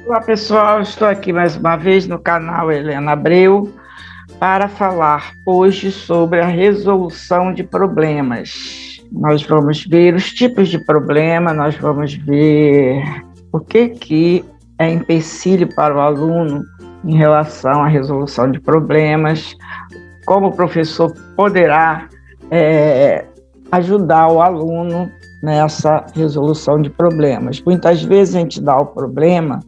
Olá pessoal, estou aqui mais uma vez no canal Helena Abreu para falar hoje sobre a resolução de problemas. Nós vamos ver os tipos de problema, nós vamos ver o que é empecilho para o aluno em relação à resolução de problemas, como o professor poderá ajudar o aluno nessa resolução de problemas. Muitas vezes a gente dá o problema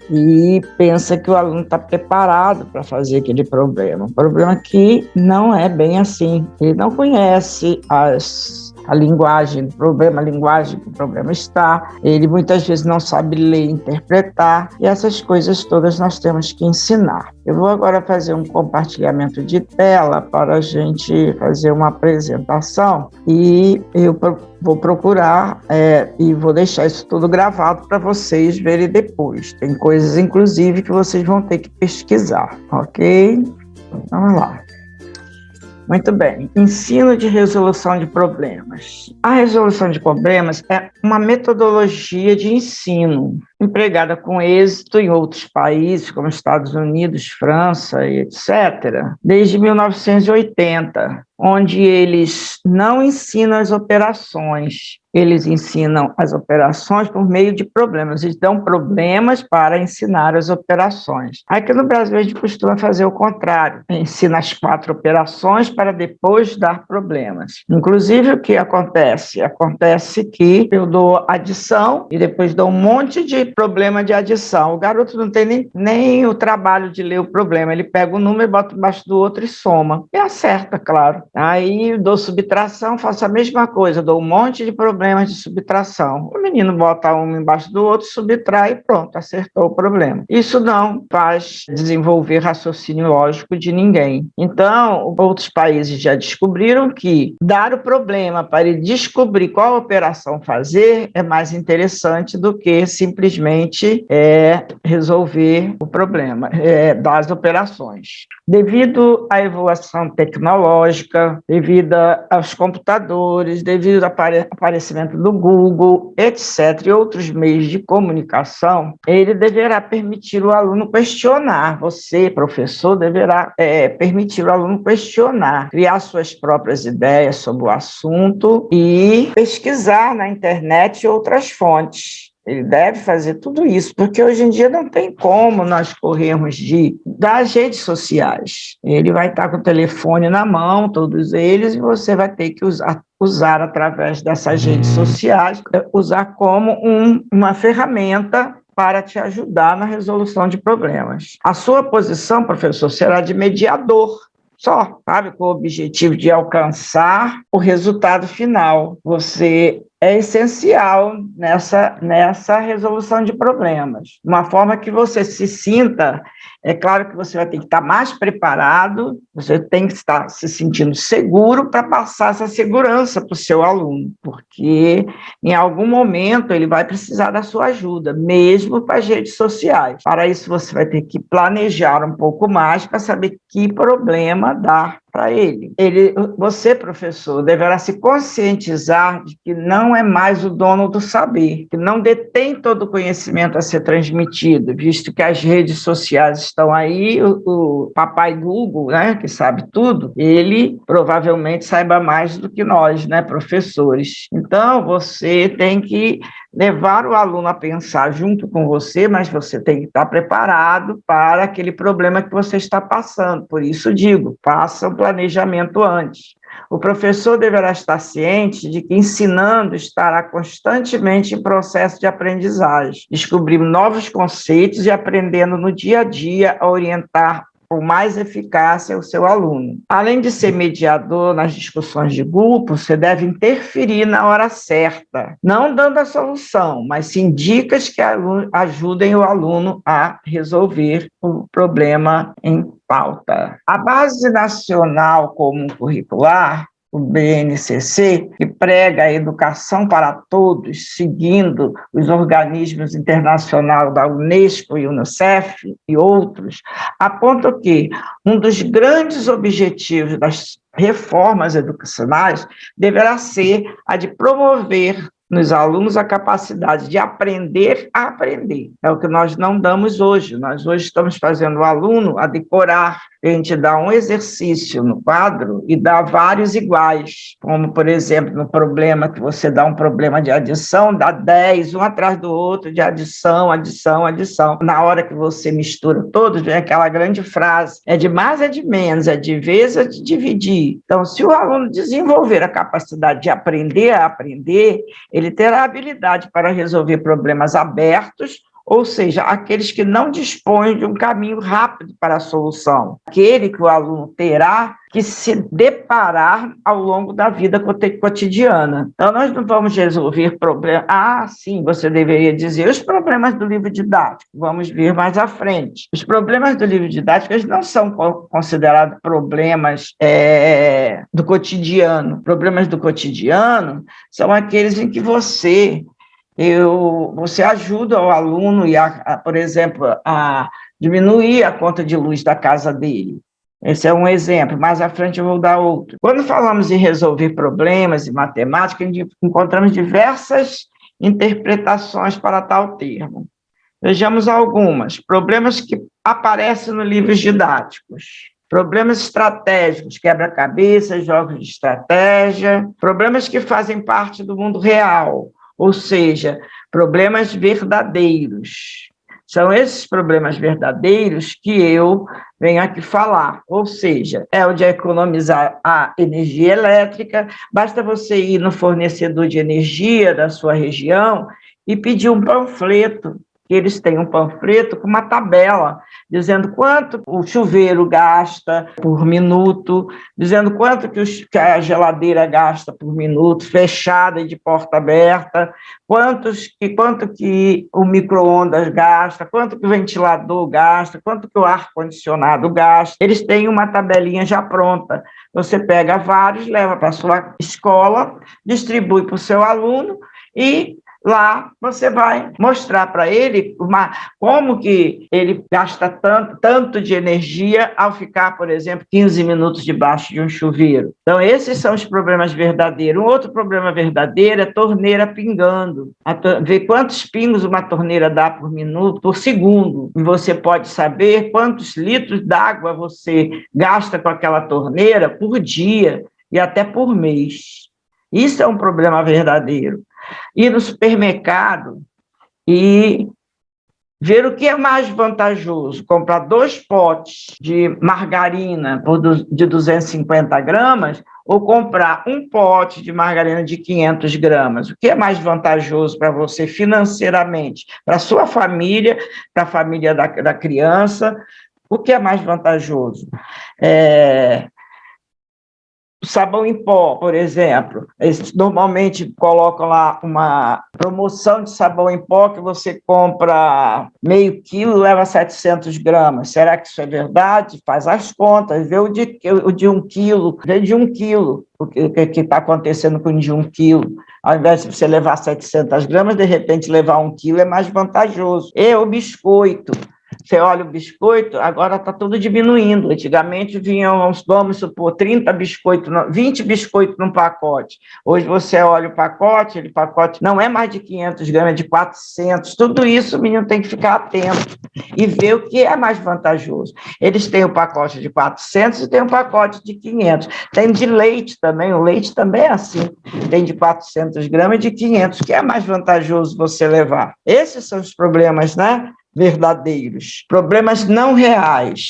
e pensa que o aluno está preparado para fazer aquele problema. O problema é que não é bem assim. Ele não conhece a linguagem do problema, a linguagem que o problema está. Ele muitas vezes não sabe ler e interpretar. E essas coisas todas nós temos que ensinar. Eu vou agora fazer um compartilhamento de tela para a gente fazer uma apresentação e eu vou procurar e vou deixar isso tudo gravado para vocês verem depois. Tem coisas, inclusive, que vocês vão ter que pesquisar, ok? Vamos lá. Muito bem. Ensino de resolução de problemas. A resolução de problemas é uma metodologia de ensino empregada com êxito em outros países, como Estados Unidos, França e etc., desde 1980, onde eles não ensinam as operações, eles ensinam as operações por meio de problemas. Eles dão problemas para ensinar as operações. Aqui no Brasil a gente costuma fazer o contrário, ensina as 4 operações para depois dar problemas. Inclusive, o que acontece? Acontece que eu dou adição e depois dou um monte de problema de adição. O garoto não tem nem o trabalho de ler o problema, ele pega um número, bota embaixo do outro e soma. E acerta, claro. Aí dou subtração, faço a mesma coisa, dou um monte de problemas de subtração. O menino bota um embaixo do outro, subtrai e pronto, acertou o problema. Isso não faz desenvolver raciocínio lógico de ninguém. Então, outros países já descobriram que dar o problema para ele descobrir qual operação fazer é mais interessante do que simplesmente resolver o problema das operações. Devido à evolução tecnológica, devido aos computadores, devido ao aparecimento do Google, etc., e outros meios de comunicação, ele deverá permitir o aluno questionar. Você, professor, deverá permitir o aluno questionar, criar suas próprias ideias sobre o assunto e pesquisar na internet outras fontes. Ele deve fazer tudo isso, porque hoje em dia não tem como nós corrermos das redes sociais. Ele vai estar com o telefone na mão, todos eles, e você vai ter que usar através dessas redes sociais, usar como uma ferramenta para te ajudar na resolução de problemas. A sua posição, professor, será de mediador, só, sabe, com o objetivo de alcançar o resultado final. Você é essencial nessa resolução de problemas. Uma forma que você se sinta, é claro que você vai ter que estar mais preparado, você tem que estar se sentindo seguro para passar essa segurança para o seu aluno, porque em algum momento ele vai precisar da sua ajuda, mesmo para as redes sociais. Para isso, você vai ter que planejar um pouco mais para saber que problema dar para ele. Você, professor, deverá se conscientizar de que não é mais o dono do saber, que não detém todo o conhecimento a ser transmitido, visto que as redes sociais estão aí, o papai Google, né, que sabe tudo, ele provavelmente saiba mais do que nós, né, professores. Então, você tem que levar o aluno a pensar junto com você, mas você tem que estar preparado para aquele problema que você está passando. Por isso digo, faça o planejamento antes. O professor deverá estar ciente de que ensinando estará constantemente em processo de aprendizagem, descobrindo novos conceitos e aprendendo no dia a dia a orientar com mais eficácia o seu aluno. Além de ser mediador nas discussões de grupo, você deve interferir na hora certa, não dando a solução, mas sim dicas que ajudem o aluno a resolver o problema em pauta. A Base Nacional Comum Curricular, o BNCC, que prega a educação para todos, seguindo os organismos internacionais da Unesco e Unicef e outros, aponta que um dos grandes objetivos das reformas educacionais deverá ser a de promover nos alunos a capacidade de aprender a aprender. É o que nós não damos hoje. Nós hoje estamos fazendo o aluno a decorar. A gente dá um exercício no quadro e dá vários iguais, como, por exemplo, no problema, que você dá um problema de adição, dá 10, um atrás do outro, de adição, adição, adição. Na hora que você mistura todos, vem aquela grande frase, é de mais, é de menos, é de vezes, é de dividir. Então, se o aluno desenvolver a capacidade de aprender a aprender, ele terá habilidade para resolver problemas abertos, ou seja, aqueles que não dispõem de um caminho rápido para a solução. Aquele que o aluno terá que se deparar ao longo da vida cotidiana. Então, nós não vamos resolver problemas... Ah, sim, você deveria dizer os problemas do livro didático. Vamos ver mais à frente. Os problemas do livro didático, eles não são considerados problemas do cotidiano. Problemas do cotidiano são aqueles em que você ajuda o aluno, por exemplo, a diminuir a conta de luz da casa dele. Esse é um exemplo, mais à frente eu vou dar outro. Quando falamos em resolver problemas em matemática, encontramos diversas interpretações para tal termo. Vejamos algumas. Problemas que aparecem nos livros didáticos. Problemas estratégicos, quebra-cabeça, jogos de estratégia. Problemas que fazem parte do mundo real, ou seja, problemas verdadeiros. São esses problemas verdadeiros que eu venho aqui falar, ou seja, é o de economizar a energia elétrica. Basta você ir no fornecedor de energia da sua região e pedir um panfleto, que eles têm um panfleto com uma tabela, dizendo quanto o chuveiro gasta por minuto, dizendo quanto que a geladeira gasta por minuto, fechada e de porta aberta, quanto que o micro-ondas gasta, quanto que o ventilador gasta, quanto que o ar-condicionado gasta. Eles têm uma tabelinha já pronta. Você pega vários, leva para a sua escola, distribui para o seu aluno e lá você vai mostrar para ele como que ele gasta tanto de energia ao ficar, por exemplo, 15 minutos debaixo de um chuveiro. Então, esses são os problemas verdadeiros. Um outro problema verdadeiro é torneira pingando. Ver quantos pingos uma torneira dá por minuto, por segundo. E você pode saber quantos litros d'água você gasta com aquela torneira por dia e até por mês. Isso é um problema verdadeiro. Ir no supermercado e ver o que é mais vantajoso, comprar 2 potes de margarina de 250 gramas ou comprar um pote de margarina de 500 gramas. O que é mais vantajoso para você financeiramente, para a sua família, para a família da criança? O que é mais vantajoso? O sabão em pó, por exemplo, eles normalmente colocam lá uma promoção de sabão em pó que você compra meio quilo, leva 700 gramas. Será que isso é verdade? Faz as contas, vê o de 1 quilo, vê de 1 quilo, o que está acontecendo com o de 1 quilo. Ao invés de você levar 700 gramas, de repente levar 1 quilo é mais vantajoso. E o biscoito. Você olha o biscoito, agora está tudo diminuindo. Antigamente vinham, vamos supor, 30 biscoitos, 20 biscoitos num pacote. Hoje você olha o pacote não é mais de 500 gramas, é de 400. Tudo isso o menino tem que ficar atento e ver o que é mais vantajoso. Eles têm o pacote de 400 e tem o pacote de 500. Tem de leite também, o leite também é assim. Tem de 400 gramas e de 500. O que é mais vantajoso você levar? Esses são os problemas, né? Verdadeiros, problemas não reais,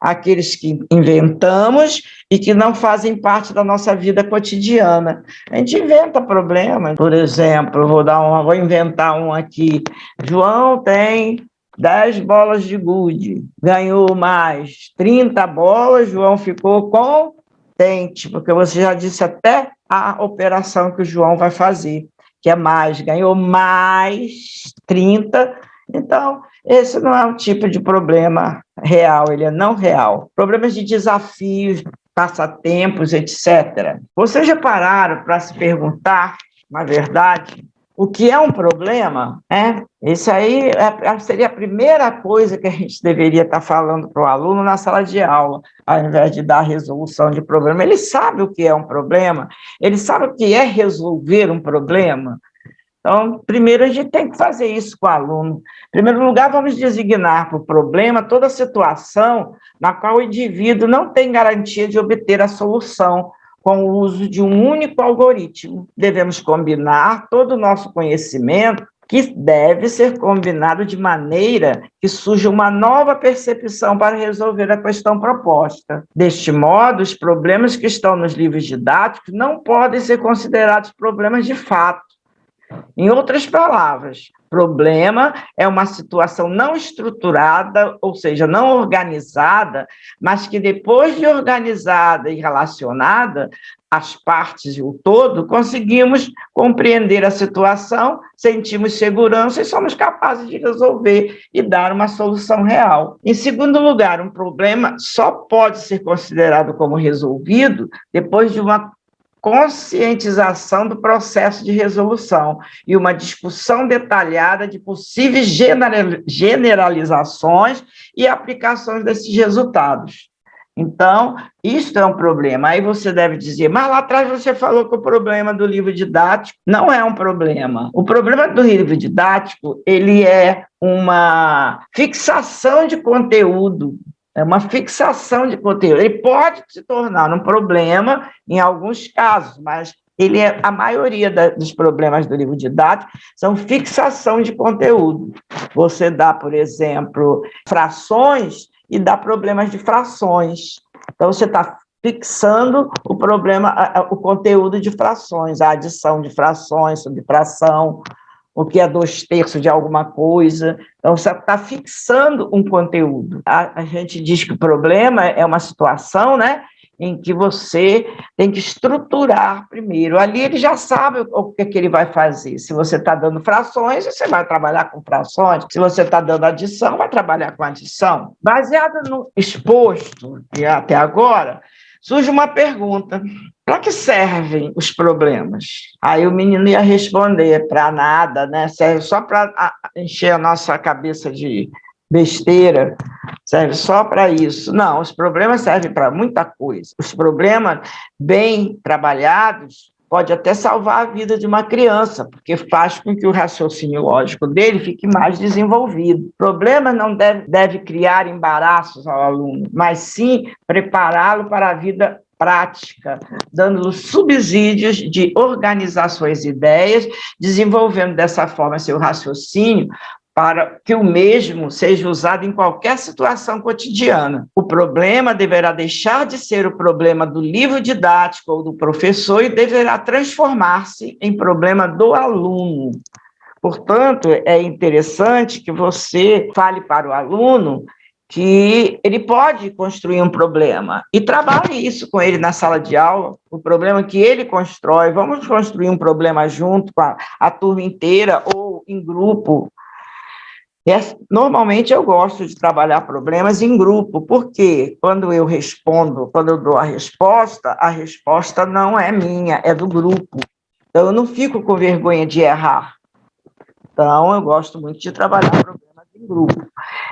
aqueles que inventamos e que não fazem parte da nossa vida cotidiana. A gente inventa problemas, por exemplo, vou inventar um aqui. João tem 10 bolas de gude, ganhou mais 30 bolas, João ficou contente, porque você já disse até a operação que o João vai fazer, que é mais, ganhou mais 30. Então, esse não é um tipo de problema real, ele é não real. Problemas de desafios, passatempos, etc. Vocês já pararam para se perguntar, na verdade, o que é um problema? Isso aí seria a primeira coisa que a gente deveria estar falando para o aluno na sala de aula, ao invés de dar resolução de problema. Ele sabe o que é um problema? Ele sabe o que é resolver um problema? Então, primeiro a gente tem que fazer isso com o aluno. Em primeiro lugar, vamos designar por problema toda situação na qual o indivíduo não tem garantia de obter a solução com o uso de um único algoritmo. Devemos combinar todo o nosso conhecimento, que deve ser combinado de maneira que surja uma nova percepção para resolver a questão proposta. Deste modo, os problemas que estão nos livros didáticos não podem ser considerados problemas de fato. Em outras palavras, problema é uma situação não estruturada, ou seja, não organizada, mas que depois de organizada e relacionada, as partes e o todo, conseguimos compreender a situação, sentimos segurança e somos capazes de resolver e dar uma solução real. Em segundo lugar, um problema só pode ser considerado como resolvido depois de uma conscientização do processo de resolução e uma discussão detalhada de possíveis generalizações e aplicações desses resultados. Então, isto é um problema. Aí você deve dizer, mas lá atrás você falou que o problema do livro didático não é um problema. O problema do livro didático, ele é uma fixação de conteúdo. É uma fixação de conteúdo. Ele pode se tornar um problema em alguns casos, mas a maioria dos problemas do livro didático são fixação de conteúdo. Você dá, por exemplo, frações e dá problemas de frações. Então, você está fixando o problema, o conteúdo de frações, a adição de frações, subtração, o que é 2/3 de alguma coisa. Então, você está fixando um conteúdo. A gente diz que o problema é uma situação, né, em que você tem que estruturar primeiro. Ali ele já sabe o que ele vai fazer. Se você está dando frações, você vai trabalhar com frações. Se você está dando adição, vai trabalhar com adição. Baseado no exposto e até agora, surge uma pergunta: para que servem os problemas? Aí o menino ia responder: para nada, né? Serve só para encher a nossa cabeça de besteira, serve só para isso. Não, os problemas servem para muita coisa. Os problemas bem trabalhados pode até salvar a vida de uma criança, porque faz com que o raciocínio lógico dele fique mais desenvolvido. O problema não deve criar embaraços ao aluno, mas sim prepará-lo para a vida prática, dando subsídios de organizar suas ideias, desenvolvendo dessa forma seu raciocínio, para que o mesmo seja usado em qualquer situação cotidiana. O problema deverá deixar de ser o problema do livro didático ou do professor e deverá transformar-se em problema do aluno. Portanto, é interessante que você fale para o aluno que ele pode construir um problema e trabalhe isso com ele na sala de aula, o problema que ele constrói. Vamos construir um problema junto com a turma inteira ou em grupo. Normalmente eu gosto de trabalhar problemas em grupo, porque quando eu respondo, quando eu dou a resposta não é minha, é do grupo. Então eu não fico com vergonha de errar. Então eu gosto muito de trabalhar problemas em grupo.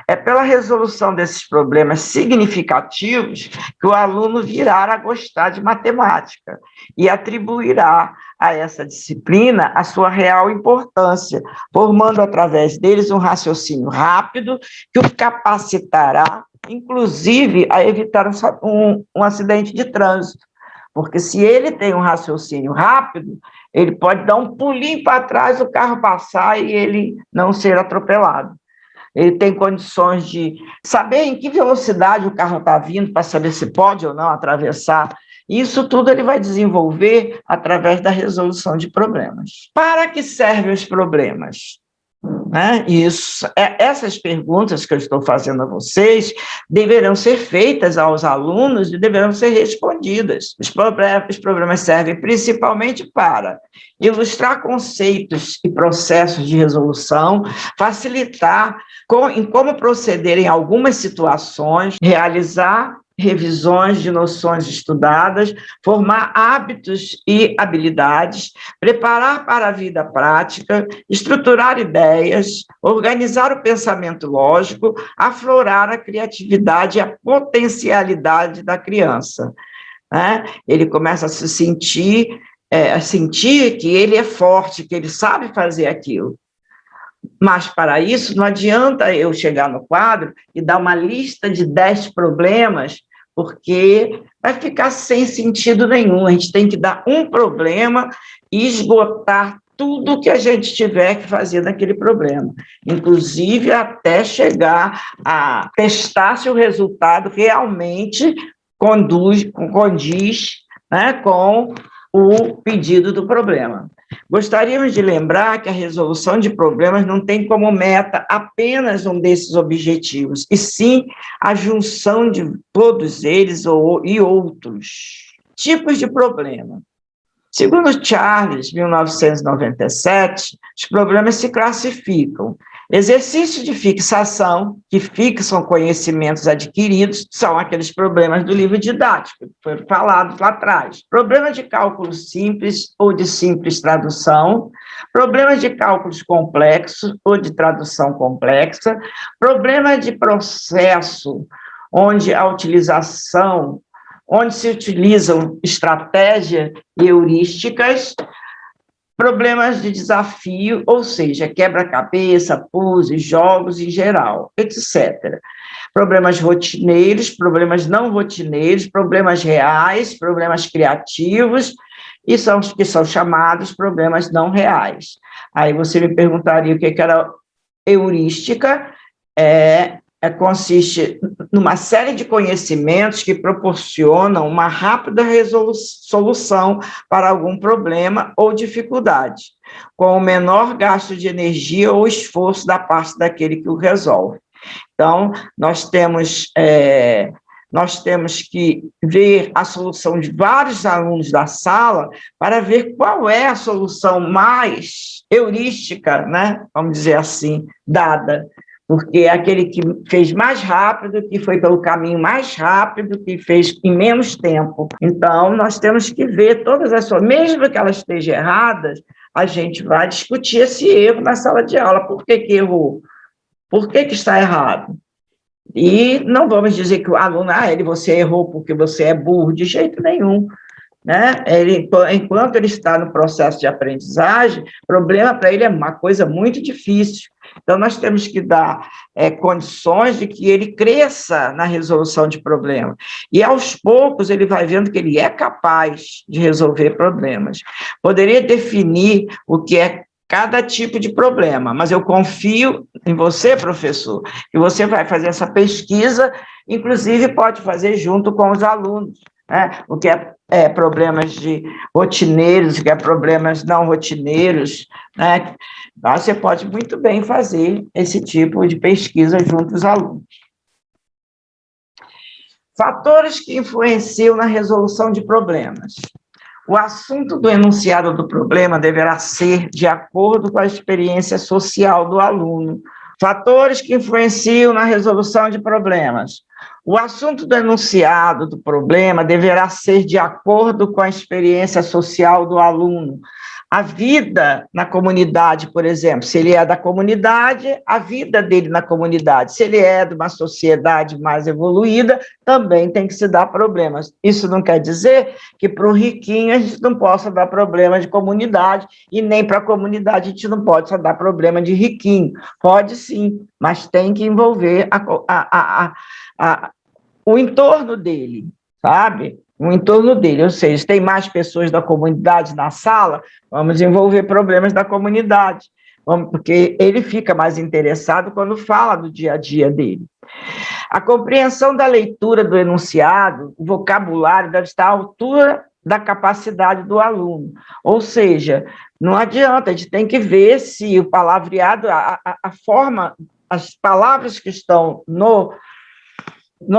É pela resolução desses problemas significativos que o aluno virá a gostar de matemática e atribuirá a essa disciplina a sua real importância, formando através deles um raciocínio rápido que o capacitará, inclusive, a evitar um acidente de trânsito. Porque se ele tem um raciocínio rápido, ele pode dar um pulinho para trás, o carro passar e ele não ser atropelado. Ele tem condições de saber em que velocidade o carro está vindo, para saber se pode ou não atravessar. Isso tudo ele vai desenvolver através da resolução de problemas. Para que servem os problemas? Essas perguntas que eu estou fazendo a vocês deverão ser feitas aos alunos e deverão ser respondidas. Os problemas servem principalmente para ilustrar conceitos e processos de resolução, facilitar em como proceder em algumas situações, realizar revisões de noções estudadas, formar hábitos e habilidades, preparar para a vida prática, estruturar ideias, organizar o pensamento lógico, aflorar a criatividade e a potencialidade da criança. Ele começa a se sentir sentir que ele é forte, que ele sabe fazer aquilo. Mas, para isso, não adianta eu chegar no quadro e dar uma lista de 10 problemas, porque vai ficar sem sentido nenhum. A gente tem que dar um problema e esgotar tudo que a gente tiver que fazer naquele problema, inclusive até chegar a testar se o resultado realmente condiz, né, com o pedido do problema. Gostaríamos de lembrar que a resolução de problemas não tem como meta apenas um desses objetivos, e sim a junção de todos eles e outros tipos de problema. Segundo Charles, 1997, os problemas se classificam. Exercícios de fixação, que fixam conhecimentos adquiridos, são aqueles problemas do livro didático, que foi falado lá atrás. Problemas de cálculo simples ou de simples tradução, problemas de cálculos complexos ou de tradução complexa, problemas de processo, onde se utilizam estratégias heurísticas, problemas de desafio, ou seja, quebra-cabeça, puzzles, jogos em geral, etc. Problemas rotineiros, problemas não rotineiros, problemas reais, problemas criativos, e são os que são chamados problemas não reais. Aí você me perguntaria o que era heurística. Consiste numa série de conhecimentos que proporcionam uma rápida solução para algum problema ou dificuldade, com o menor gasto de energia ou esforço da parte daquele que o resolve. Então, nós temos que ver a solução de vários alunos da sala para ver qual é a solução mais heurística, né? Vamos dizer assim, dada, porque é aquele que fez mais rápido, que foi pelo caminho mais rápido, que fez em menos tempo. Então, nós temos que ver todas as soluções, mesmo que elas estejam erradas, a gente vai discutir esse erro na sala de aula. Por que errou? Por que está errado? E não vamos dizer que o aluno, você errou porque você é burro, de jeito nenhum, né? Enquanto ele está no processo de aprendizagem, problema para ele é uma coisa muito difícil. Então, nós temos que dar condições de que ele cresça na resolução de problemas. E, aos poucos, ele vai vendo que ele é capaz de resolver problemas. Poderia definir o que é cada tipo de problema, mas eu confio em você, professor, que você vai fazer essa pesquisa, inclusive pode fazer junto com os alunos, né? O que é problemas de rotineiros, o que é problemas não rotineiros, né? Você pode muito bem fazer esse tipo de pesquisa junto aos alunos. Fatores que influenciam na resolução de problemas. O assunto do enunciado do problema deverá ser de acordo com a experiência social do aluno. Fatores que influenciam na resolução de problemas. O assunto do enunciado do problema deverá ser de acordo com a experiência social do aluno. A vida na comunidade, por exemplo, se ele é da comunidade, a vida dele na comunidade. Se ele é de uma sociedade mais evoluída, também tem que se dar problemas. Isso não quer dizer que para o riquinho a gente não possa dar problema de comunidade, e nem para a comunidade a gente não pode só dar problema de riquinho. Pode sim, mas tem que envolver o entorno dele, sabe? O entorno dele, ou seja, tem mais pessoas da comunidade na sala, vamos desenvolver problemas da comunidade, porque ele fica mais interessado quando fala do dia a dia dele. A compreensão da leitura do enunciado, o vocabulário deve estar à altura da capacidade do aluno, ou seja, não adianta, a gente tem que ver se o palavreado, a forma, as palavras que estão no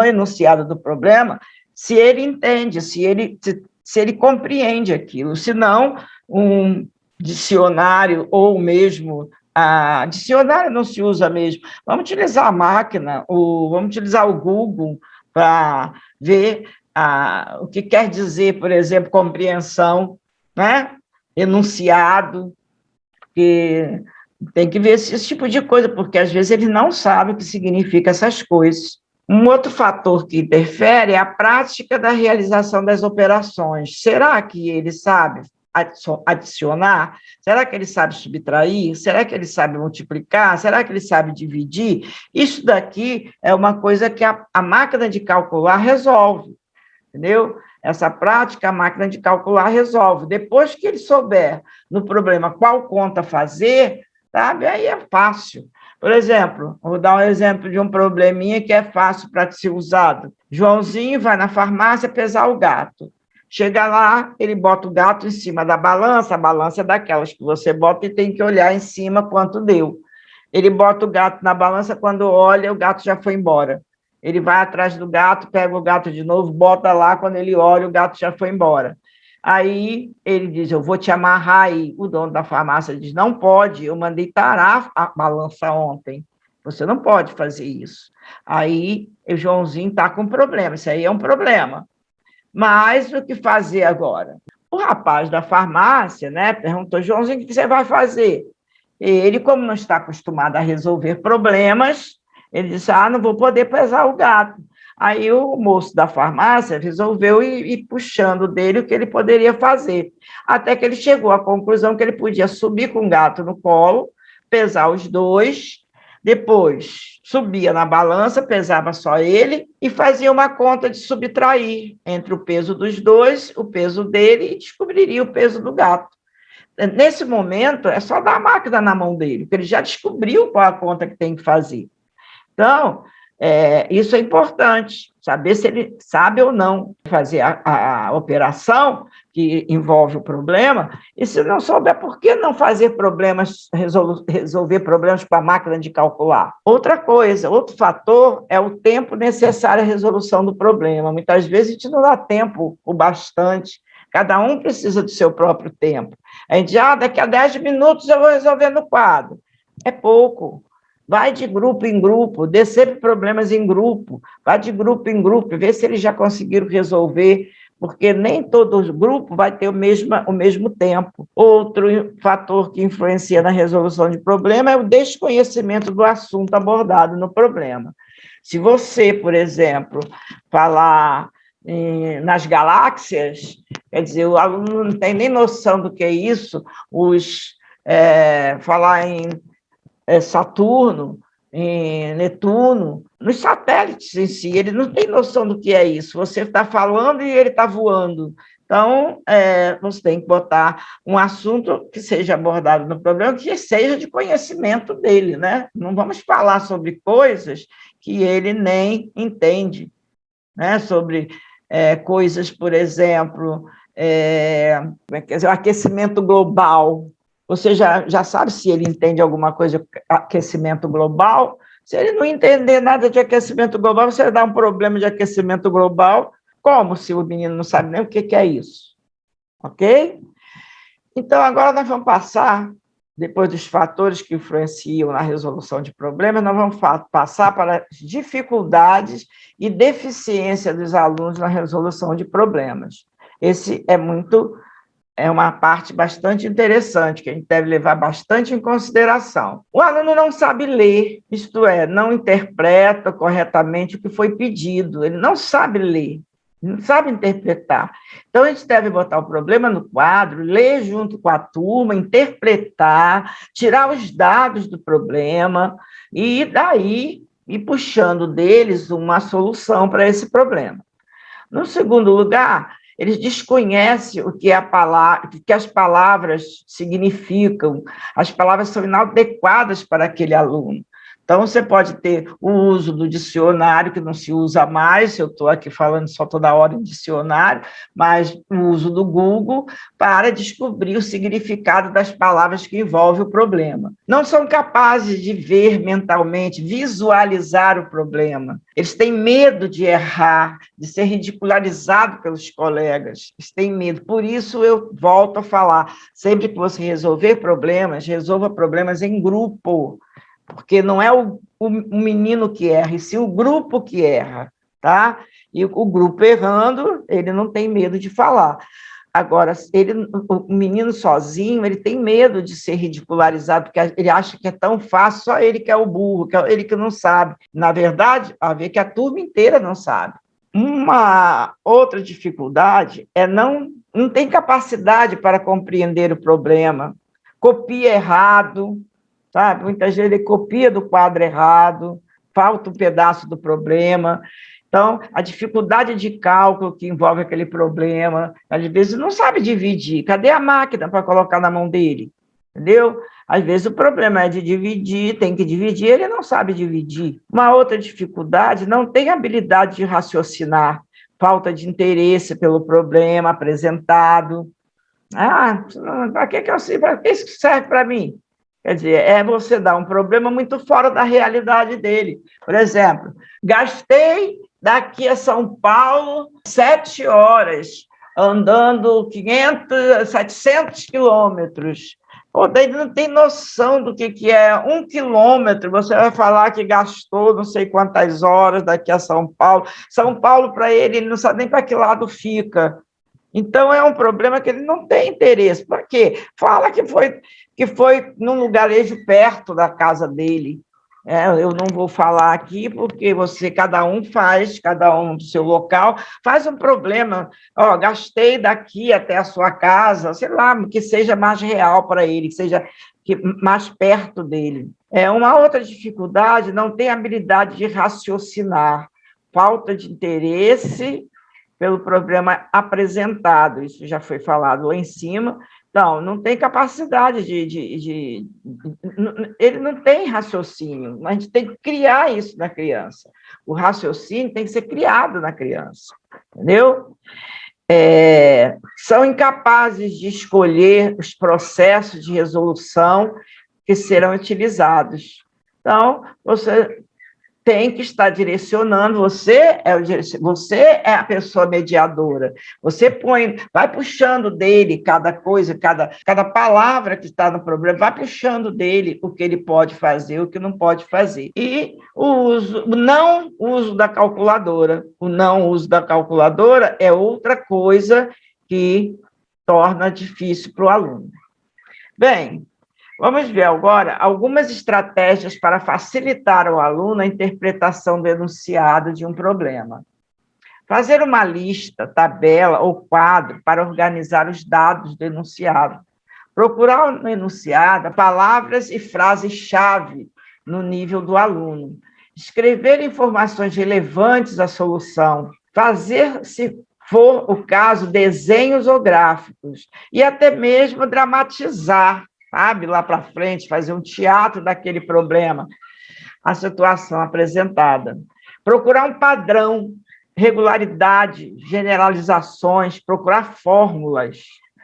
enunciado do problema, se ele entende, se ele compreende aquilo, senão um dicionário ou mesmo, dicionário não se usa mesmo, vamos utilizar a máquina, vamos utilizar o Google para ver o que quer dizer, por exemplo, compreensão, né? Enunciado, que tem que ver esse tipo de coisa, porque às vezes ele não sabe o que significa essas coisas. Um outro fator que interfere é a prática da realização das operações. Será que ele sabe adicionar? Será que ele sabe subtrair? Será que ele sabe multiplicar? Será que ele sabe dividir? Isso daqui é uma coisa que a máquina de calcular resolve, entendeu? Essa prática, a máquina de calcular resolve. Depois que ele souber no problema qual conta fazer, sabe? Aí é fácil. Por exemplo, vou dar um exemplo de um probleminha que é fácil para ser usado. Joãozinho vai na farmácia pesar o gato. Chega lá, ele bota o gato em cima da balança, a balança é daquelas que você bota e tem que olhar em cima quanto deu. Ele bota o gato na balança, quando olha, o gato já foi embora. Ele vai atrás do gato, pega o gato de novo, bota lá, quando ele olha, o gato já foi embora. Aí ele diz, eu vou te amarrar aí. O dono da farmácia diz, não pode, eu mandei tarar a balança ontem. Você não pode fazer isso. Aí o Joãozinho está com problema, isso aí é um problema. Mas o que fazer agora? O rapaz da farmácia, né, perguntou, Joãozinho, o que você vai fazer? Ele, como não está acostumado a resolver problemas, ele disse, não vou poder pesar o gato. Aí o moço da farmácia resolveu ir puxando dele o que ele poderia fazer, até que ele chegou à conclusão que ele podia subir com o gato no colo, pesar os dois, depois subia na balança, pesava só ele e fazia uma conta de subtrair entre o peso dos dois, o peso dele, e descobriria o peso do gato. Nesse momento, é só dar a máquina na mão dele, porque ele já descobriu qual a conta que tem que fazer. Então, isso é importante, saber se ele sabe ou não fazer a operação que envolve o problema, e se não souber, por que não fazer problemas, resolver problemas com a máquina de calcular? Outra coisa, outro fator é o tempo necessário à resolução do problema. Muitas vezes a gente não dá tempo o bastante, cada um precisa do seu próprio tempo. A gente, daqui a 10 minutos eu vou resolver no quadro. É pouco. Vai de grupo em grupo, dê sempre problemas em grupo, vai de grupo em grupo, vê se eles já conseguiram resolver, porque nem todo grupo vai ter o mesmo tempo. Outro fator que influencia na resolução de problema é o desconhecimento do assunto abordado no problema. Se você, por exemplo, falar nas galáxias, quer dizer, o aluno não tem nem noção do que é isso, falar em Saturno, em Netuno, nos satélites em si, ele não tem noção do que é isso. Você está falando e ele está voando. Então, você tem que botar um assunto que seja abordado no problema, que seja de conhecimento dele, né? Não vamos falar sobre coisas que ele nem entende, né? Sobre coisas, por exemplo, quer dizer, o aquecimento global. Você já sabe se ele entende alguma coisa de aquecimento global? Se ele não entender nada de aquecimento global, você dá um problema de aquecimento global, como se o menino não sabe nem o que é isso? Ok? Então, agora nós vamos passar, depois dos fatores que influenciam na resolução de problemas, nós vamos passar para as dificuldades e deficiência dos alunos na resolução de problemas. Esse é uma parte bastante interessante, que a gente deve levar bastante em consideração. O aluno não sabe ler, isto é, não interpreta corretamente o que foi pedido, ele não sabe ler, não sabe interpretar. Então, a gente deve botar o problema no quadro, ler junto com a turma, interpretar, tirar os dados do problema, e daí ir puxando deles uma solução para esse problema. No segundo lugar, eles desconhecem o que as palavras significam, as palavras são inadequadas para aquele aluno. Então, você pode ter o uso do dicionário, que não se usa mais, eu estou aqui falando só toda hora em dicionário, mas o uso do Google para descobrir o significado das palavras que envolvem o problema. Não são capazes de ver mentalmente, visualizar o problema. Eles têm medo de errar, de ser ridicularizado pelos colegas. Eles têm medo. Por isso, eu volto a falar, sempre que você resolver problemas, resolva problemas em grupo, porque não é o menino que erra, e sim o grupo que erra, tá? E o grupo errando, ele não tem medo de falar. Agora, o menino sozinho, ele tem medo de ser ridicularizado, porque ele acha que é tão fácil, só ele que é o burro, que é ele que não sabe. Na verdade, a ver que a turma inteira não sabe. Uma outra dificuldade é não não tem capacidade para compreender o problema, copia errado, sabe? Muitas vezes ele copia do quadro errado, falta um pedaço do problema. Então, a dificuldade de cálculo que envolve aquele problema, às vezes não sabe dividir. Cadê a máquina para colocar na mão dele? Entendeu? Às vezes o problema é de dividir, tem que dividir, ele não sabe dividir. Uma outra dificuldade, não tem habilidade de raciocinar, falta de interesse pelo problema apresentado. Ah, para que eu sei? Para que isso serve para mim? Quer dizer, é você dar um problema muito fora da realidade dele. Por exemplo, gastei daqui a São Paulo 7 horas andando 700 quilômetros. Pô, daí não tem noção do que é 1 quilômetro. Você vai falar que gastou não sei quantas horas daqui a São Paulo. São Paulo, para ele não sabe nem para que lado fica. Então, é um problema que ele não tem interesse. Por quê? Fala que foi num lugarejo perto da casa dele. Eu não vou falar aqui, porque cada um do seu local, faz um problema. Gastei daqui até a sua casa, sei lá, que seja mais real para ele, que seja mais perto dele. Uma outra dificuldade, não tem habilidade de raciocinar, falta de interesse pelo problema apresentado, isso já foi falado lá em cima. Então, não tem capacidade ele não tem raciocínio, a gente tem que criar isso na criança. O raciocínio tem que ser criado na criança, entendeu? São incapazes de escolher os processos de resolução que serão utilizados. Então, você tem que estar direcionando, você é a pessoa mediadora, você vai puxando dele cada coisa, cada palavra que está no problema, vai puxando dele o que ele pode fazer, o que não pode fazer. E o não uso da calculadora. O não uso da calculadora é outra coisa que torna difícil para o aluno. Bem, vamos ver agora algumas estratégias para facilitar ao aluno a interpretação do enunciado de um problema. Fazer uma lista, tabela ou quadro para organizar os dados do enunciado. Procurar no enunciado palavras e frases-chave no nível do aluno. Escrever informações relevantes à solução. Fazer, se for o caso, desenhos ou gráficos. E até mesmo dramatizar, sabe, lá para frente, fazer um teatro daquele problema, a situação apresentada. Procurar um padrão, regularidade, generalizações, procurar fórmulas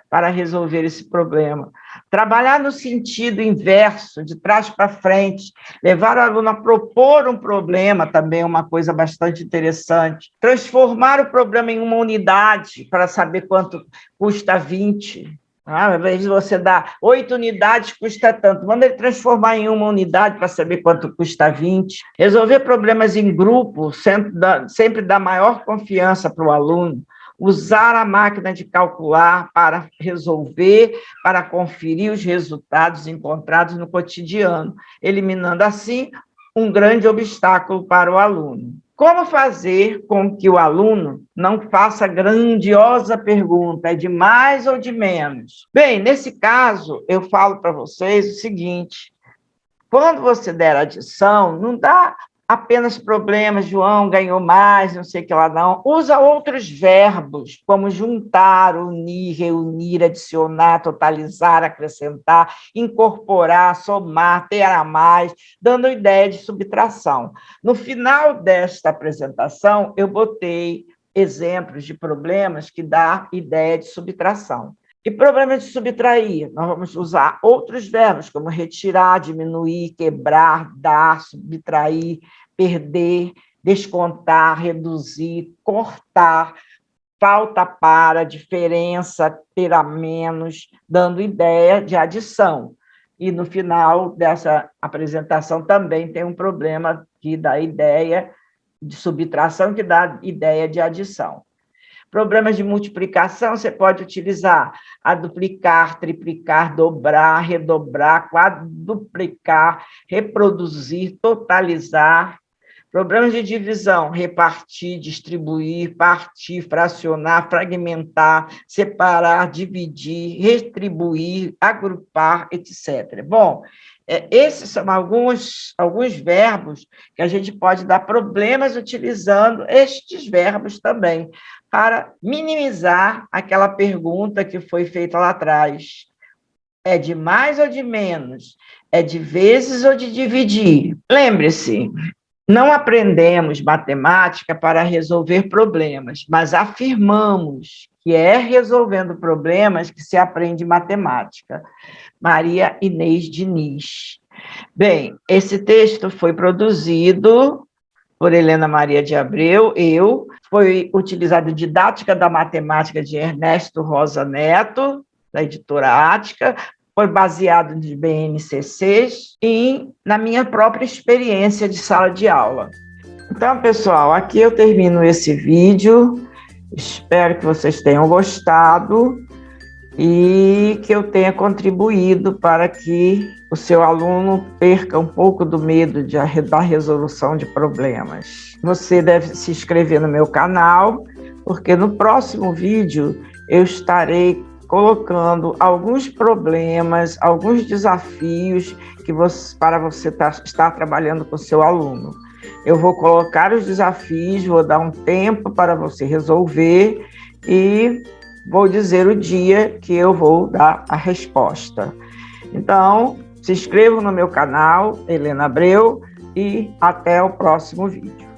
para resolver esse problema. Trabalhar no sentido inverso, de trás para frente, levar o aluno a propor um problema, também é uma coisa bastante interessante. Transformar o problema em uma unidade, para saber quanto custa 20. Às vezes você dá 8 unidades, custa tanto. Manda ele transformar em uma unidade para saber quanto custa 20. Resolver problemas em grupo sempre dá maior confiança para o aluno. Usar a máquina de calcular para resolver, para conferir os resultados encontrados no cotidiano, eliminando assim um grande obstáculo para o aluno. Como fazer com que o aluno não faça grandiosa pergunta, é de mais ou de menos? Bem, nesse caso, eu falo para vocês o seguinte: quando você der adição, não dá apenas problemas, João ganhou mais, não sei o que lá, não. Usa outros verbos, como juntar, unir, reunir, adicionar, totalizar, acrescentar, incorporar, somar, ter a mais, dando ideia de subtração. No final desta apresentação, eu botei exemplos de problemas que dá ideia de subtração. E problemas de subtrair, nós vamos usar outros verbos, como retirar, diminuir, quebrar, dar, subtrair, perder, descontar, reduzir, cortar, falta para, diferença, ter a menos, dando ideia de adição. E no final dessa apresentação também tem um problema que dá ideia de subtração, que dá ideia de adição. Problemas de multiplicação, você pode utilizar a duplicar, triplicar, dobrar, redobrar, quadruplicar, reproduzir, totalizar. Problemas de divisão: repartir, distribuir, partir, fracionar, fragmentar, separar, dividir, retribuir, agrupar, etc. Bom, esses são alguns verbos que a gente pode dar problemas utilizando estes verbos também, para minimizar aquela pergunta que foi feita lá atrás. É de mais ou de menos? É de vezes ou de dividir? Lembre-se, não aprendemos matemática para resolver problemas, mas afirmamos que é resolvendo problemas que se aprende matemática. Maria Inês Diniz. Bem, esse texto foi produzido por Helena Maria de Abreu, foi utilizado Didática da Matemática de Ernesto Rosa Neto, da editora Ática, foi baseado nos BNCCs e na minha própria experiência de sala de aula. Então, pessoal, aqui eu termino esse vídeo, espero que vocês tenham gostado e que eu tenha contribuído para que o seu aluno perca um pouco do medo da resolução de problemas. Você deve se inscrever no meu canal, porque no próximo vídeo eu estarei colocando alguns problemas, alguns desafios para você estar trabalhando com o seu aluno. Eu vou colocar os desafios, vou dar um tempo para você resolver e vou dizer o dia que eu vou dar a resposta. Então, se inscreva no meu canal, Helena Abreu, e até o próximo vídeo.